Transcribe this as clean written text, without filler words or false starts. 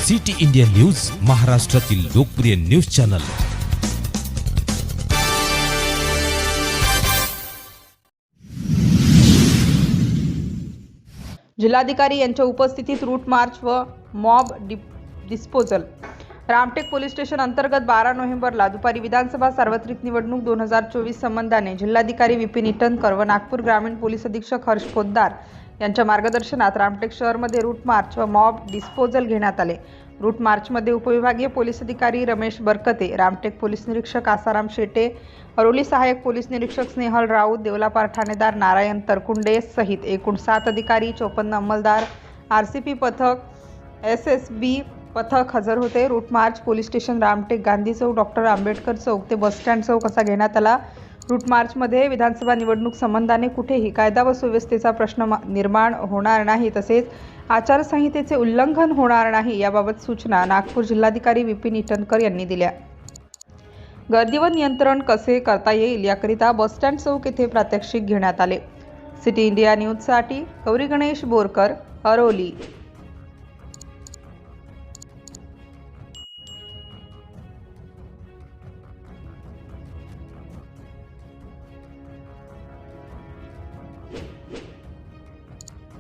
City India news, महाराष्ट्रातील लोकप्रिय news channel. जिल्हाधिकारी यांच्या उपस्थितीत रूट मार्च व mob disposal. Ramtek police station अंतर्गत 12 नोव्हेंबरला दुपारी विधानसभा सार्वत्रिक निवडणूक 2024 संबंधाने जिल्हाधिकारी विपिन ईटनकर व नागपूर ग्रामीण पोलीस अधीक्षक हर्ष पोद्दार यांच्या मार्गदर्शनात रामटेक शहरमध्ये रूट मार्च व मॉब डिस्पोजल घेण्यात आले। रूट मार्चमध्ये उपविभागीय पोलीस अधिकारी रमेश बरकते, रामटेक पोलीस निरीक्षक आसाराम शेटे, अरोली सहाय्यक पोलीस निरीक्षक स्नेहल राऊत, देवलापार ठाणेदार नारायण तरकुंडे सहित एकूण 7 अधिकारी, 54 अंमलदार, आरसीपी पथक, एसएसबी पथक हजर होते। Route march police station Ramtek, Gandhi चौक, डॉक्टर आंबेडकर चौक ते बस स्टँड चौक असा घेण्यात आला। रूट मार्चमध्ये विधानसभा निवडणूक संबंधाने कुठेही कायदा व सुव्यवस्थेचा प्रश्न निर्माण होणार नाही, तसेच आचारसंहितेचे उल्लंघन होणार नाही याबाबत सूचना नागपूर जिल्हाधिकारी विपिन ईटनकर यांनी दिल्या। गर्दीवर नियंत्रण कसे करता येईल याकरिता बस स्टँड चौक येथे प्रात्यक्षिक घेण्यात आले। सिटी इंडिया न्यूजसाठी गौरी गणेश बोरकर, अरोली।